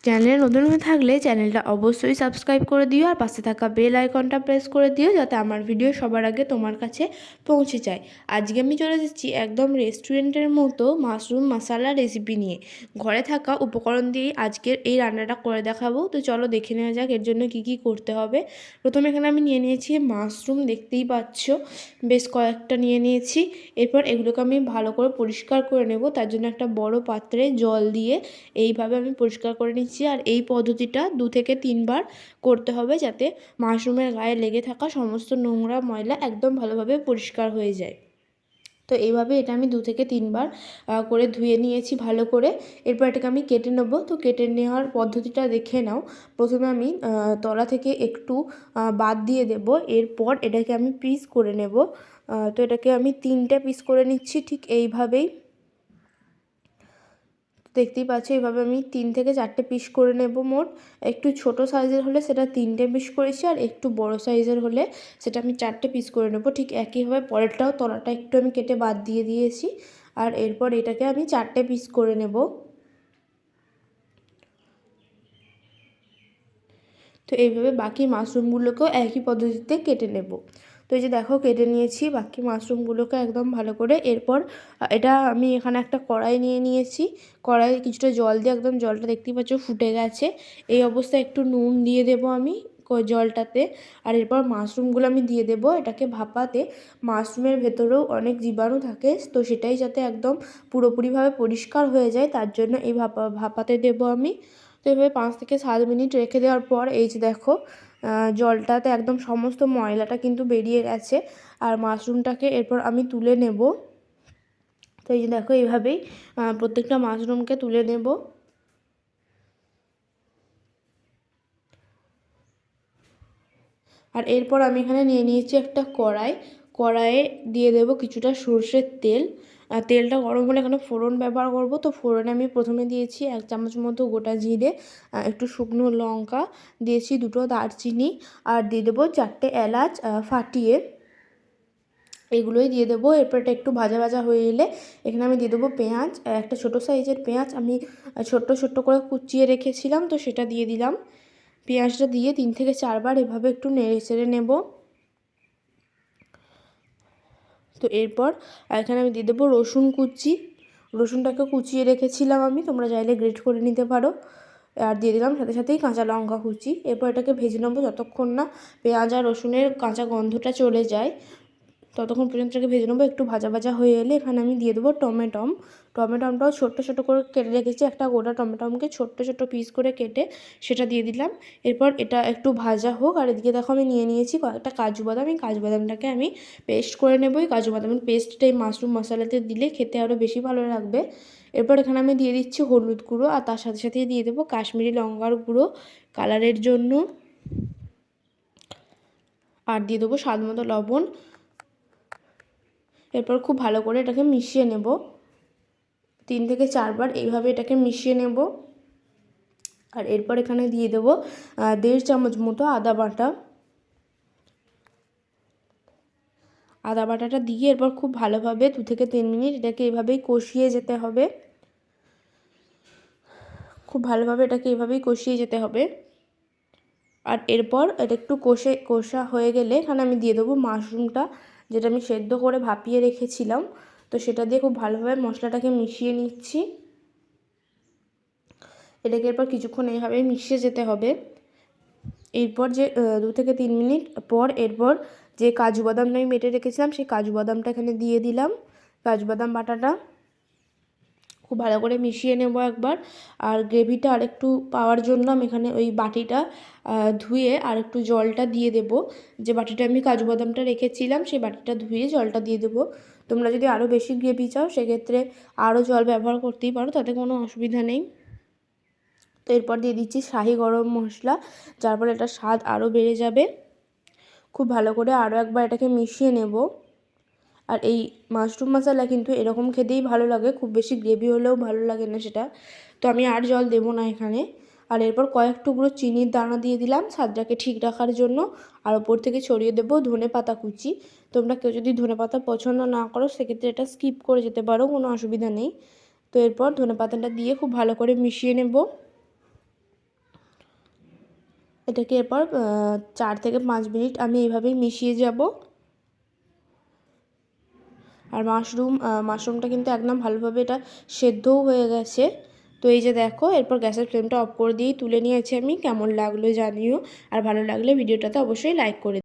চ্যানেলে নতুন হয়ে থাকলে চ্যানেলটা অবশ্যই সাবস্ক্রাইব করে দিও আর পাশে থাকা বেল আইকনটা প্রেস করে দিও যাতে আমার ভিডিও সবার আগে তোমার কাছে পৌঁছে যায়। আজকে আমি চলে এসেছি একদম রেস্টুরেন্টের মতো মাশরুম মশালা রেসিপি নিয়ে। ঘরে থাকা উপকরণ দিয়েই আজকের এই রান্নাটা করে দেখাবো। তো চলো দেখে নেওয়া যাক এর জন্য কি কি করতে হবে। প্রথমে এখানে আমি নিয়ে নিয়েছি মাশরুম, দেখতেই পাচ্ছ বেশ কয়েকটা নিয়ে নিয়েছি। এরপর এগুলোকে আমি ভালো করে পরিষ্কার করে নেব। তার জন্য একটা বড় পাত্রে জল দিয়ে এইভাবে আমি পরিষ্কার করে নিচ্ছি। আর এই পদ্ধতিটা 2 থেকে 3 বার করতে হবে যাতে মাশরুমের গায়ে লেগে থাকা সমস্ত নোংরা ময়লা একদম ভালোভাবে পরিষ্কার হয়ে যায়। তো এইভাবে এটা আমি 2 থেকে 3 বার করে ধুয়ে নিয়েছি ভালো করে। এরপর এটাকে আমি কেটে নেব। তো কেটে নেওয়ার পদ্ধতিটা দেখে নাও। প্রথমে আমি তলা থেকে একটু বাদ দিয়ে দেব। এরপর এটাকে আমি পিস করে নেব। তো এটাকে আমি 3টে পিস করে নিচ্ছি ঠিক এইভাবেই। দেখতেই পাচ্ছ এইভাবে আমি 3 থেকে 4টে পিস করে নেব মোট। একটু ছোট সাইজের হলে সেটা 3টে পিস করেছি, আর একটু বড় সাইজের হলে সেটা আমি 4টে পিস করে নেব। ঠিক একইভাবে পরেরটাও তলাটা একটু আমি কেটে বাদ দিয়ে দিয়েছি। আর এরপর এটাকে আমি 4টে পিস করে নেব। তো এইভাবে বাকি মাশরুমগুলোকেও একই পদ্ধতিতে কেটে নেব। তো এই যে দেখো কেটে নিয়েছি বাকি মাশরুমগুলোকে একদম ভালো করে। এরপর এটা আমি এখানে একটা কড়াই নিয়ে নিয়েছি। কড়াইয়ে কিছুটা জল দিয়ে একদম জলটা দেখতেই পাচ্ছ ফুটে গেছে। এই অবস্থায় একটু নুন দিয়ে দেব আমি জলটাতে। আর এরপর মাশরুমগুলো আমি দিয়ে দেব এটাকে ভাপাতে। মাশরুমের ভেতরেও অনেক জীবাণু থাকে, তো সেটাই যাতে একদম পুরোপুরিভাবে পরিষ্কার হয়ে যায় তার জন্য এই ভাপাতে দেব আমি। তো এভাবে 5 থেকে 7 মিনিট রেখে দেওয়ার পর এই যে দেখো জলটাতে একদম সমস্ত ময়লাটা কিন্তু বেরিয়ে গেছে। আর মাশরুমটাকে এরপর আমি তুলে নেব। তো এই যে দেখো এইভাবেই প্রত্যেকটা মাশরুমকে তুলে নেব। আর এরপর আমি এখানে নিয়ে নিয়েছি একটা কড়াইয়ে দিয়ে দেব কিছুটা সর্ষের তেল। তেলটা গরম হলে এখানে ফোড়ন ব্যবহার করব। তো ফোড়নে আমি প্রথমে দিয়েছি 1 চামচ মতো গোটা জিরে, একটু শুকনো লঙ্কা দিয়েছি, 2টো দারচিনি, আর দিয়ে দেবো 4টে এলাচ ফাটিয়ে। এগুলোই দিয়ে দেবো। এরপর এটা একটু ভাজা ভাজা হয়ে এলে এখানে আমি দিয়ে দেবো পেঁয়াজ। একটা ছোটো সাইজের পেঁয়াজ আমি ছোট্ট ছোট্ট করে কুচিয়ে রেখেছিলাম, তো সেটা দিয়ে দিলাম। পেঁয়াজটা দিয়ে 3 থেকে 4 বার এভাবে একটু নেড়ে চেড়ে নেব। তো এরপর এখানে আমি দিয়ে দেবো রসুন কুচি। রসুনটাকে কুচিয়ে রেখেছিলাম আমি, তোমরা চাইলে গ্রেট করে নিতে পারো। আর দিয়ে দিলাম সাথে সাথেই কাঁচা লঙ্কা কুচি। এরপর এটাকে ভেজে নেবো যতক্ষণ না পেঁয়াজ আর রসুনের কাঁচা গন্ধটা চলে যায়, ততক্ষণ পর্যন্ত এটাকে ভেজে নেবো। একটু ভাজা ভাজা হয়ে এলে এখানে আমি দিয়ে দেবো টমেটমটাও ছোট্ট ছোটো করে কেটে রেখেছি। একটা গোটা টমেটমকে ছোট্ট ছোট্ট পিস করে কেটে সেটা দিয়ে দিলাম। এরপর এটা একটু ভাজা হোক। আর এদিকে দেখো আমি নিয়ে নিয়েছি কয়েকটা কাজু বাদাম। এই কাজু বাদামটাকে আমি পেস্ট করে নেবো। এই কাজু বাদামের পেস্টটা এই মাশরুম মশলাতে দিলে খেতে আরও বেশি ভালো লাগবে। এরপর এখানে আমি দিয়ে দিচ্ছি হলুদ গুঁড়ো, আর তার সাথে সাথে দিয়ে দেবো কাশ্মীরি লঙ্কার গুঁড়ো কালারের জন্য, আর দিয়ে দেবো স্বাদ মতো লবণ। এরপর খুব ভালো করে এটাকে মিশিয়ে নেব। 3 থেকে 4 বার এইভাবে এটাকে মিশিয়ে নেব। আর এরপর এখানে দিয়ে দেবো 1.5 চামচ মতো আদা বাটা। আদা বাটাটা দিয়ে এরপর খুব ভালোভাবে 2 থেকে 3 মিনিট এটাকে এভাবেই কষিয়ে যেতে হবে। খুব ভালোভাবে এটাকে এভাবেই কষিয়ে যেতে হবে। আর এরপর এটা একটু কষা হয়ে গেলে এখানে আমি দিয়ে দেবো মাশরুমটা, যেটা আমি সেদ্ধ করে ভাপিয়ে রেখেছিলাম। তো সেটা দিয়ে খুব ভালোভাবে মশলাটাকে মিশিয়ে নিচ্ছি। এটাকে এরপর কিছুক্ষণ এইভাবেই মিশিয়ে যেতে হবে। এরপর যে 2 থেকে 3 মিনিট পর এরপর যে কাজু বাদামটা আমি বেটে রেখেছিলাম সেই কাজু বাদামটা এখানে দিয়ে দিলাম। কাজু বাদাম বাটাটা খুব ভালো করে মিশিয়ে নেব একবার। আর গ্রেভিটা আরেকটু পাওয়ার জন্য আমি এখানে ওই বাটিটা ধুয়ে আর একটু জলটা দিয়ে দেব। যে বাটিটা আমি কাজু বাদামটা রেখেছিলাম সেই বাটিটা ধুয়ে জলটা দিয়ে দেবো। তোমরা যদি আরও বেশি গ্রেভি চাও সেক্ষেত্রে আরও জল ব্যবহার করতেই পারো, তাতে কোনো অসুবিধা নেই। তো এরপর দিয়ে দিচ্ছি শাহি গরম মশলা, যার ফলে এটার স্বাদ আরও বেড়ে যাবে। খুব ভালো করে আরও একবার এটাকে মিশিয়ে নেব। আর এই মাশরুম মশলা কিন্তু এরকম খেতেই ভালো লাগে, খুব বেশি গ্রেভি হলেও ভালো লাগে না সেটা। তো আমি আর জল দেবো না এখানে। আর এরপর কয়েক টুকরো চিনির দানা দিয়ে দিলাম স্বাদটাকে ঠিক রাখার জন্য। আর ওপর থেকে ছড়িয়ে দেবো ধনেপাতা কুচি। তোমরা কেউ যদি ধনেপাতা পছন্দ না করো সেক্ষেত্রে এটা স্কিপ করে যেতে পারো, কোনো অসুবিধা নেই। তো এরপর ধনেপাতাটা দিয়ে খুব ভালো করে মিশিয়ে নেব। এটাকে এরপর 4 থেকে 5 মিনিট আমি এইভাবেই মিশিয়ে যাব। আর মাশরুমটা কিন্তু একদম ভালোভাবে এটা সেদ্ধও হয়ে গেছে। তো এই যে দেখো, এরপর গ্যাসের ফ্লেমটা অফ করে দিয়েই তুলে নিয়েছি আমি। কেমন লাগলো জানিও, আর ভালো লাগলে ভিডিওটাতে অবশ্যই লাইক করে